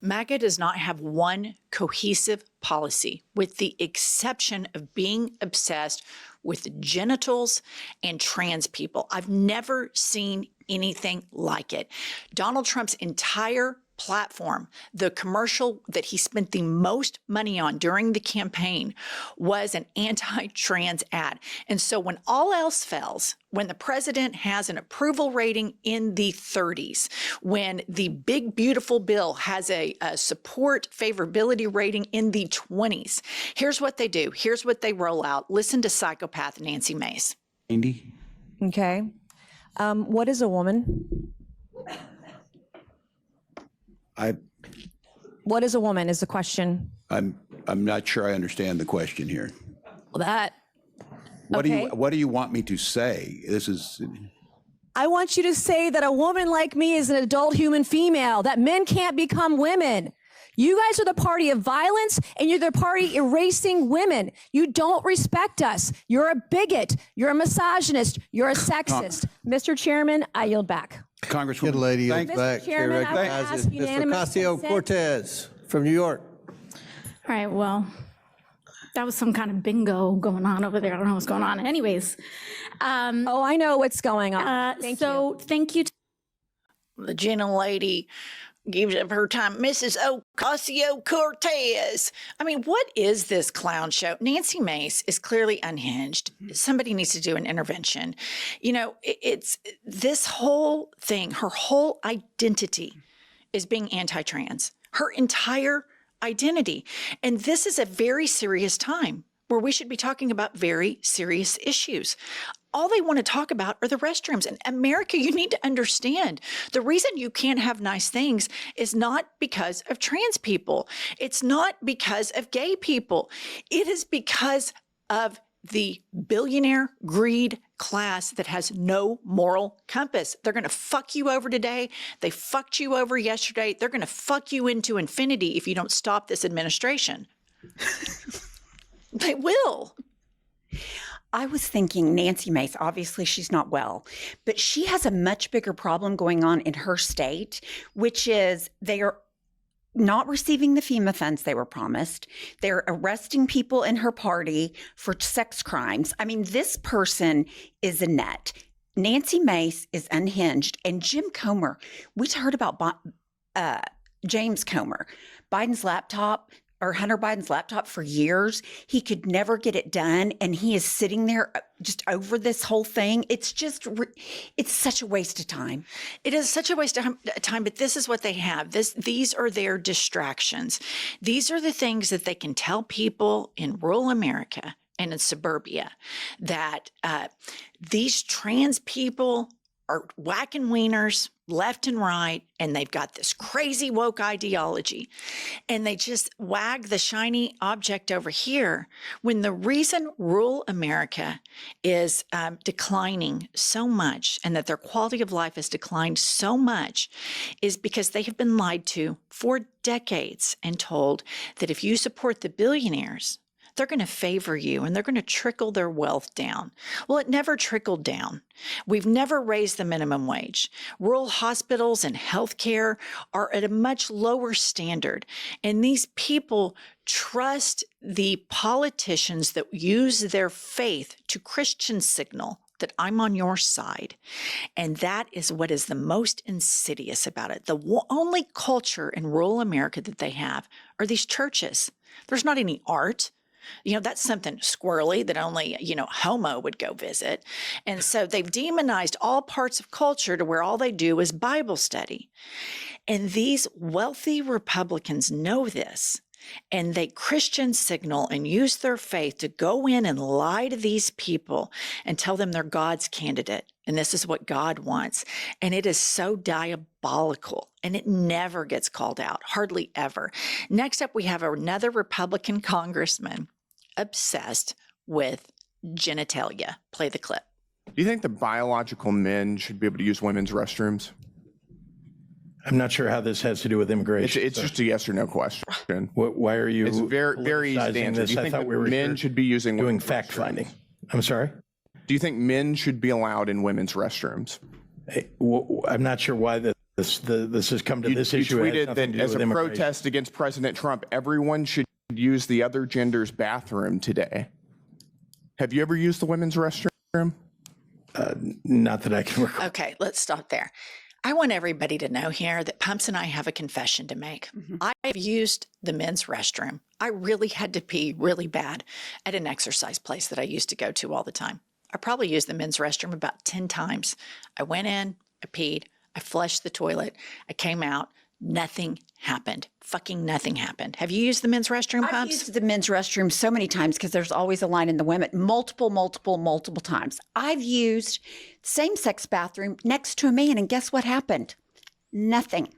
MAGA does not have one cohesive policy, with the exception of being obsessed with genitals and trans people. I've never seen anything like it. Donald Trump's entire platform, the commercial that he spent the most money on during the campaign, was an anti-trans ad. And so when all else fails, when the president has an approval rating in the 30s, when the big, beautiful bill has a support favorability rating in the 20s, here's what they do. Here's what they roll out. Listen to psychopath Nancy Mace. Andy? Okay. What is a woman? What is a woman is the question. I'm not sure I understand the question here. Well, that. What okay. do you want me to say? This is. I want you to say that a woman like me is an adult human female, that men can't become women. You guys are the party of violence, and you're the party erasing women. You don't respect us. You're a bigot. You're a misogynist. You're a sexist. Mr. Chairman, I yield back. Congresswoman. Good lady, yields Mr. back. Chairman, I would ask Mr. unanimous consent. Ocasio-Cortez from New York. All right, well, that was some kind of bingo going on over there. I don't know what's going on. Anyways. Oh, I know what's going on. Thank you. Thank you. The gentlelady gives up her time. Mrs. Ocasio-Cortez. I mean, what is this clown show? Nancy Mace is clearly unhinged. Somebody needs to do an intervention. You know, it's this whole thing, her whole identity is being anti-trans. Her entire identity. And this is a very serious time where we should be talking about very serious issues. All they want to talk about are the restrooms. And America, you need to understand, the reason you can't have nice things is not because of trans people. It's not because of gay people. It is because of the billionaire greed class that has no moral compass. They're going to fuck you over today. They fucked you over yesterday. They're going to fuck you into infinity if you don't stop this administration. They will. I was thinking Nancy Mace, obviously she's not well, but she has a much bigger problem going on in her state, which is they are not receiving the FEMA funds they were promised. They're arresting people in her party for sex crimes. I mean, this person is a nut. Nancy Mace is unhinged. And Jim Comer, we heard about James Comer, Biden's laptop, or Hunter Biden's laptop for years. He could never get it done. And he is sitting there just over this whole thing. It's just, it's such a waste of time. It is such a waste of time, but this is what they have. These are their distractions. These are the things that they can tell people in rural America and in suburbia, that these trans people are whacking wieners left and right, and they've got this crazy woke ideology, and they just wag the shiny object over here, when the reason rural America is declining so much, and that their quality of life has declined so much, is because they have been lied to for decades and told that if you support the billionaires, they're going to favor you and they're going to trickle their wealth down. Well, it never trickled down. We've never raised the minimum wage. Rural hospitals and healthcare are at a much lower standard. And these people trust the politicians that use their faith to Christian signal that I'm on your side. And that is what is the most insidious about it. The only culture in rural America that they have are these churches. There's not any art. You know, that's something squirrely that only, homo would go visit. And so they've demonized all parts of culture to where all they do is Bible study. And these wealthy Republicans know this. And they Christian signal and use their faith to go in and lie to these people and tell them they're God's candidate. And this is what God wants. And it is so diabolical. And it never gets called out, hardly ever. Next up, we have another Republican congressman obsessed with genitalia. Play the clip. Do you think the biological men should be able to use women's restrooms? I'm not sure how this has to do with immigration. It's just a yes or no question. Why are you? It's very easy to answer. Do you think that men should be using doing fact finding? I'm sorry. Do you think men should be allowed in women's restrooms? I'm not sure why This has come to You this issue. It has tweeted nothing that to do as with a immigration. protest against President Trump, everyone should use the other gender's bathroom today. Have you ever used the women's restroom? Not that I can recall. Okay, let's stop there. I want everybody to know here that Pumps and I have a confession to make. I've used the men's restroom. I really had to pee really bad at an exercise place that I used to go to all the time. I probably used the men's restroom about 10 times. I went in, I peed, I flushed the toilet, I came out, nothing happened. Fucking nothing happened. Have you used the men's restroom, I've Pumps? used the men's restroom so many times because there's always a line in the women, multiple times. I've used same-sex bathroom next to a man, and guess what happened? Nothing.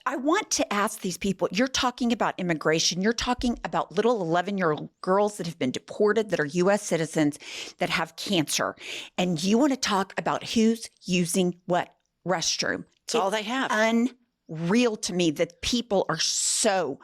I want to ask these people, you're talking about immigration. You're talking about little 11-year-old girls that have been deported, that are U.S. citizens, that have cancer. And you want to talk about who's using what restroom. It's all they have. Unreal to me that people are so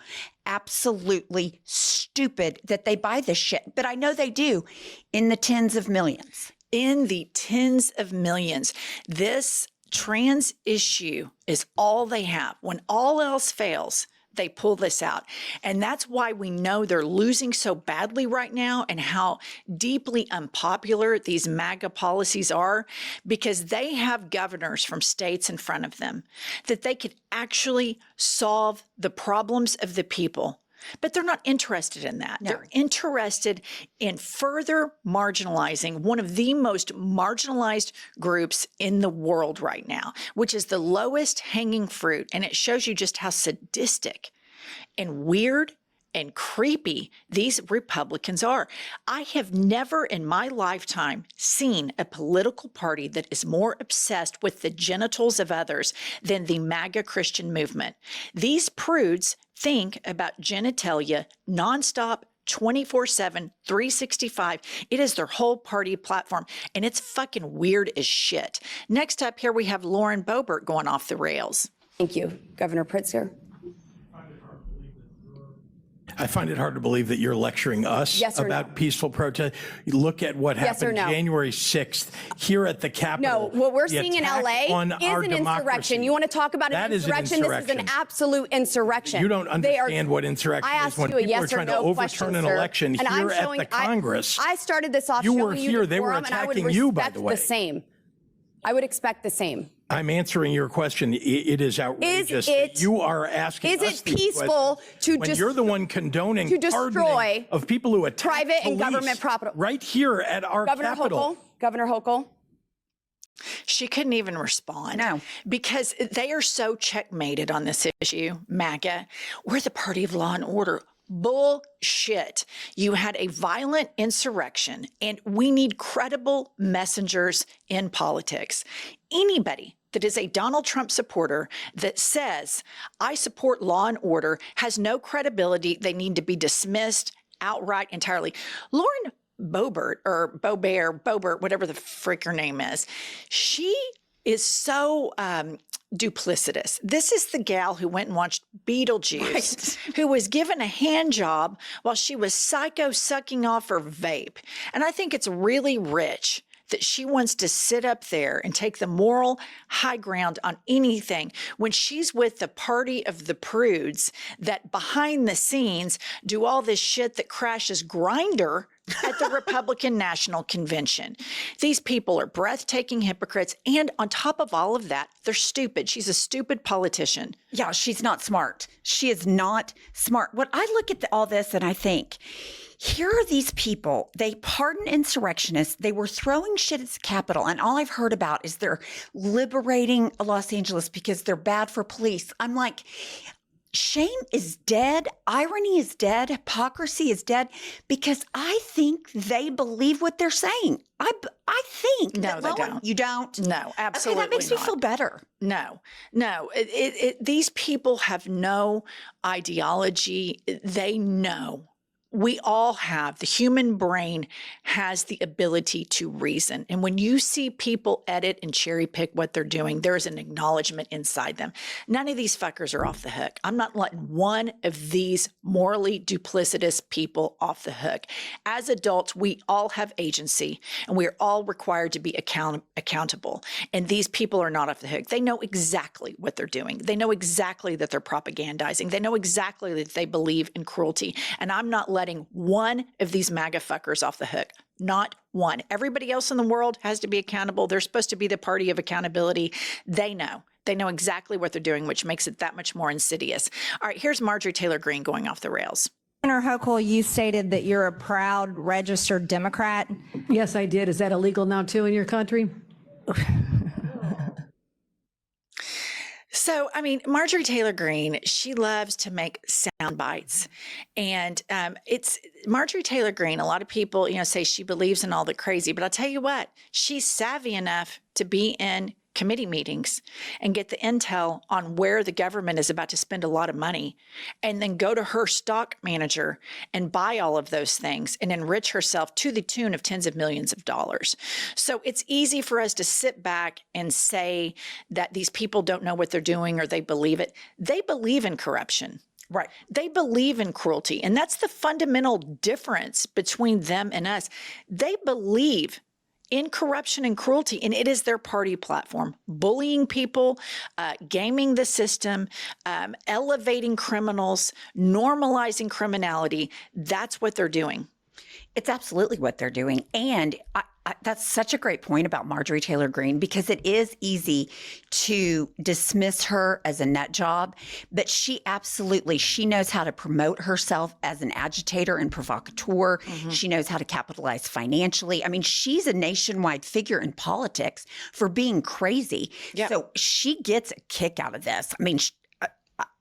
absolutely stupid that they buy this shit. But I know they do in the tens of millions. In the tens of millions. This trans issue is all they have. When all else fails, they pull this out. And that's why we know they're losing so badly right now and how deeply unpopular these MAGA policies are, because they have governors from states in front of them that they could actually solve the problems of the people. But they're not interested in that. No. They're interested in further marginalizing one of the most marginalized groups in the world right now, which is the lowest hanging fruit. And it shows you just how sadistic and weird and creepy these Republicans are. I have never in my lifetime seen a political party that is more obsessed with the genitals of others than the MAGA Christian movement. These prudes think about genitalia nonstop, 24/7, 365. It is their whole party platform, and it's fucking weird as shit. Next up here, we have Lauren Boebert going off the rails. Thank you, Governor Pritzker. I find it hard to believe that you're lecturing us Yes or about no? peaceful protest. Look at what Yes or happened no? January 6th here at the Capitol. No, what we're The seeing in attack LA on is our an democracy. insurrection. You want to talk about That an is an insurrection? This is an insurrection. absolute insurrection. You don't They are- understand what insurrection I is asked when you a people yes are or trying to no overturn question, an sir. election And I'm here at showing- the Congress. I started this off You were showing you here. the They were forum, and I would attacking you, by respect the way. the same. I would expect the same. I'm answering your question. It is outrageous that it- you are asking is us it these peaceful questions to when just- you're the one condoning to destroy pardoning of people who attack private and police government property? right here at our Governor Capitol. Governor Hochul. She couldn't even respond. No. Because they are so checkmated on this issue, MAGA. We're the party of law and order. Bullshit. You had a violent insurrection, and we need credible messengers in politics. Anybody that is a Donald Trump supporter that says, I support law and order, has no credibility. They need to be dismissed outright entirely. Lauren Boebert, or Boebert, whatever the frick her name is, she is so duplicitous. This is the gal who went and watched Beetlejuice, who was given a hand job while she was psycho sucking off her vape. And I think it's really rich that she wants to sit up there and take the moral high ground on anything when she's with the party of the prudes that behind the scenes do all this shit that crashes Grindr at the Republican National Convention. These people are breathtaking hypocrites. And on top of all of that, they're stupid. She's a stupid politician. Yeah, she's not smart. She is not smart. What I look at all this and I think, here are these people. They pardon insurrectionists. They were throwing shit at the Capitol. And all I've heard about is they're liberating Los Angeles because they're bad for police. I'm like, shame is dead. Irony is dead. Hypocrisy is dead, because I think they believe what they're saying. I think. No, that they Lowen- don't. You don't? No, absolutely Okay, that makes me not. feel better. No. These people have no ideology. They know we all have, the human brain has the ability to reason. And when you see people edit and cherry pick what they're doing, there's an acknowledgement inside them. None of these fuckers are off the hook. I'm not letting one of these morally duplicitous people off the hook. As adults, we all have agency and we're all required to be accountable. And these people are not off the hook. They know exactly what they're doing. They know exactly that they're propagandizing. They know exactly that they believe in cruelty. And I'm not letting one of these MAGA fuckers off the hook. Not one. Everybody else in the world has to be accountable. They're supposed to be the party of accountability. They know. They know exactly what they're doing, which makes it that much more insidious. All right, here's Marjorie Taylor Greene going off the rails. Senator Hochul, you stated that you're a proud registered Democrat. Yes, I did. Is that illegal now too in your country? So, I mean, Marjorie Taylor Greene, she loves to make sound bites. And it's Marjorie Taylor Greene. A lot of people, say she believes in all the crazy, but I'll tell you what, she's savvy enough to be in committee meetings and get the intel on where the government is about to spend a lot of money, and then go to her stock manager and buy all of those things and enrich herself to the tune of tens of millions of dollars. So it's easy for us to sit back and say that these people don't know what they're doing or they believe it. They believe in corruption. Right. They believe in cruelty. And that's the fundamental difference between them and us. They believe in corruption and cruelty, and it is their party platform. Bullying people, gaming the system, elevating criminals, normalizing criminality. That's what they're doing. It's absolutely what they're doing. And that's such a great point about Marjorie Taylor Greene, because it is easy to dismiss her as a nut job, but she knows how to promote herself as an agitator and provocateur. Mm-hmm. She knows how to capitalize financially. I mean, she's a nationwide figure in politics for being crazy. Yep. So she gets a kick out of this. I mean,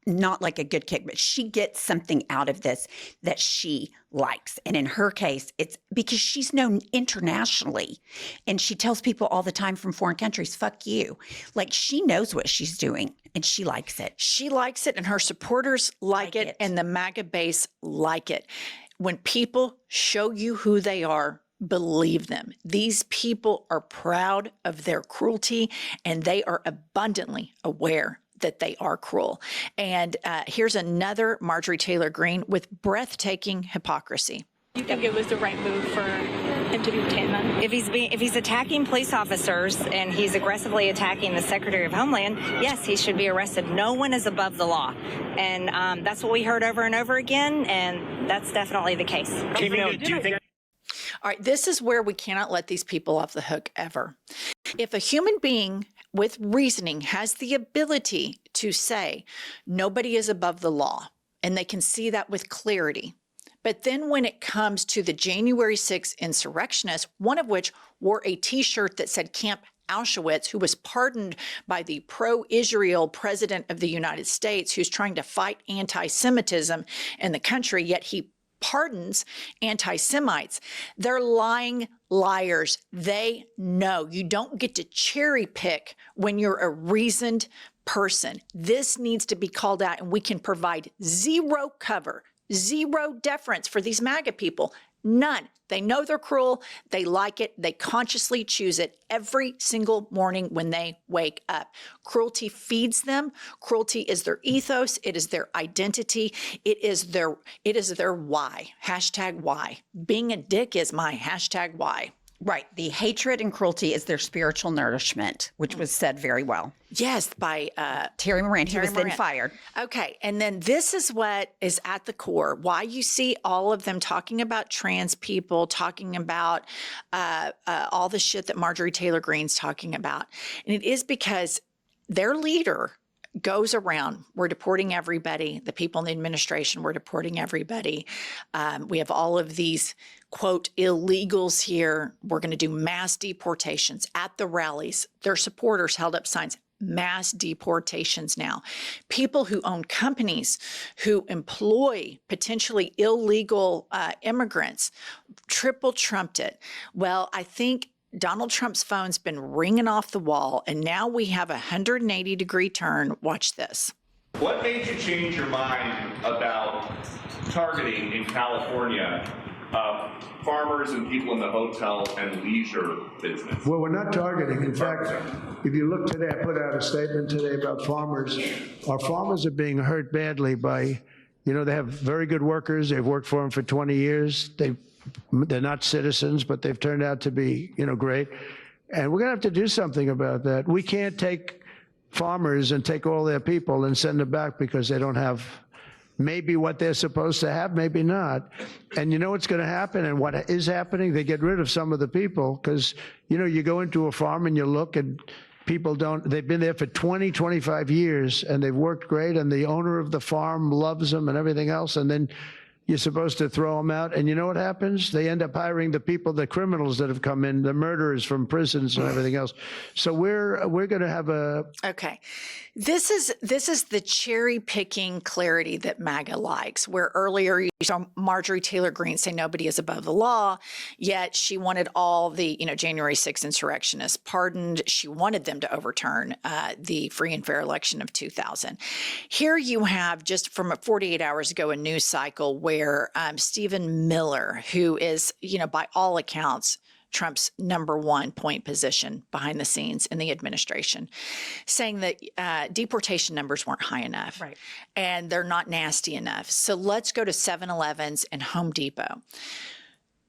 not like a good kick, but she gets something out of this that she likes. And in her case, it's because she's known internationally. And she tells people all the time from foreign countries, fuck you. Like, she knows what she's doing and she likes it. She likes it, and her supporters like it, and the MAGA base like it. When people show you who they are, believe them. These people are proud of their cruelty, and they are abundantly aware that they are cruel. And here's another Marjorie Taylor Greene with breathtaking hypocrisy. You think it was the right move for him to be detained then? If he's attacking police officers and he's aggressively attacking the Secretary of Homeland, yes, he should be arrested. No one is above the law. And that's what we heard over and over again, and that's definitely the case. Do you think? All right, this is where we cannot let these people off the hook ever. If a human being with reasoning has the ability to say nobody is above the law, and they can see that with clarity, but then when it comes to the January 6th insurrectionists, one of which wore a T-shirt that said Camp Auschwitz, who was pardoned by the pro-Israel president of the United States, who's trying to fight anti-Semitism in the country, yet he pardons anti-Semites. They're lying liars. They know. You don't get to cherry pick when you're a reasoned person. This needs to be called out, and we can provide zero cover, zero deference for these MAGA people. None. They know they're cruel. They like it. They consciously choose it every single morning when they wake up. Cruelty feeds them. Cruelty is their ethos. It is their identity. It is their why. Hashtag why. Being a dick is my hashtag why. Right. The hatred and cruelty is their spiritual nourishment, which was said very well. Yes, by Terry Moran, who was then fired. Okay, and then this is what is at the core, why you see all of them talking about trans people, talking about all the shit that Marjorie Taylor Greene's talking about. And it is because their leader goes around, we're deporting everybody. The people in the administration, we're deporting everybody. We have all of these, quote, illegals here. We're going to do mass deportations at the rallies. Their supporters held up signs, mass deportations now. People who own companies who employ potentially illegal immigrants, triple trumped it. Well, I think Donald Trump's phone's been ringing off the wall, and now we have a 180-degree turn. Watch this. What made you change your mind about targeting in California farmers and people in the hotel and leisure business. Well, we're not targeting. In fact, if you look today, I put out a statement today about farmers. Our farmers are being hurt badly by, you know, they have very good workers. They've worked for them for 20 years. They're not citizens, but they've turned out to be, you know, great. And we're going to have to do something about that. We can't take farmers and take all their people and send them back because they don't have maybe what they're supposed to have, maybe not. And you know what's going to happen and what is happening? They get rid of some of the people because, you know, you go into a farm and you look and people they've been there for 20, 25 years and they've worked great and the owner of the farm loves them and everything else. And then you're supposed to throw them out. And you know what happens? They end up hiring the people, the criminals that have come in, the murderers from prisons and everything else. So we're going to have a... Okay. This is the cherry picking clarity that MAGA likes, where earlier you saw Marjorie Taylor Greene say nobody is above the law, yet she wanted all the, you know, January 6th insurrectionists pardoned. She wanted them to overturn the free and fair election of 2000. Here you have, just from 48 hours ago, a news cycle where Stephen Miller, who is, you know, by all accounts, Trump's #1 point position behind the scenes in the administration, saying that deportation numbers weren't high enough, right, and they're not nasty enough. So let's go to 7-Elevens and Home Depot.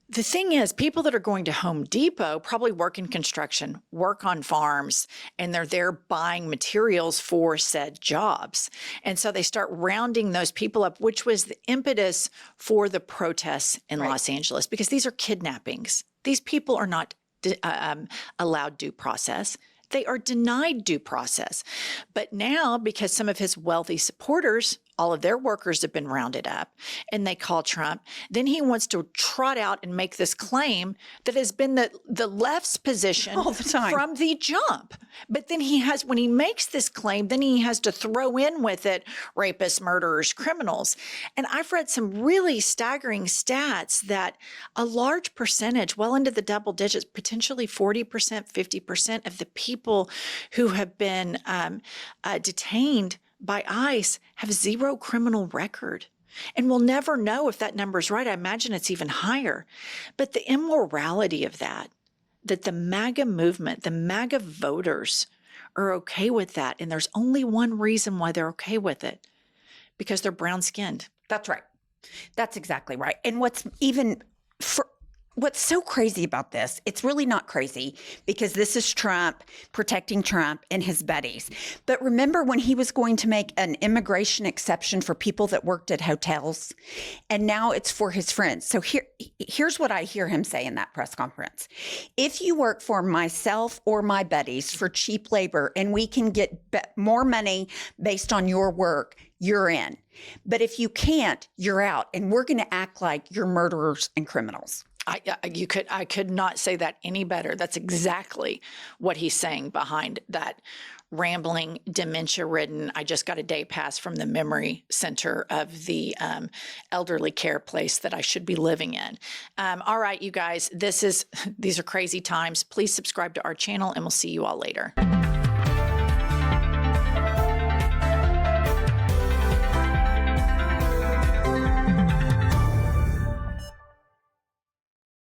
The thing is, people that are going to Home Depot probably work in construction, work on farms, and they're there buying materials for said jobs. And so they start rounding those people up, which was the impetus for the protests in Los Angeles, because these are kidnappings. These people are not allowed due process. They are denied due process. But now, because some of his wealthy supporters, all of their workers have been rounded up and they call Trump, then he wants to trot out and make this claim that has been the left's position all the time from the jump. But then when he makes this claim, then he has to throw in with it rapists, murderers, criminals. And I've read some really staggering stats that a large percentage, well into the double digits, potentially 40%, 50% of the people who have been detained by ICE have zero criminal record. And we'll never know if that number is right. I imagine it's even higher. But the immorality of that the MAGA movement, the MAGA voters are okay with that. And there's only one reason why they're okay with it, because they're brown-skinned. That's right. That's exactly right. And what's so crazy about this, it's really not crazy because this is Trump protecting Trump and his buddies. But remember when he was going to make an immigration exception for people that worked at hotels, and now it's for his friends. So here's what I hear him say in that press conference. If you work for myself or my buddies for cheap labor and we can get more money based on your work, you're in. But if you can't, you're out. And we're going to act like you're murderers and criminals. I could not say that any better. That's exactly what he's saying behind that rambling, dementia-ridden, I just got a day pass from the memory center of the elderly care place that I should be living in. All right, you guys, these are crazy times. Please subscribe to our channel and we'll see you all later.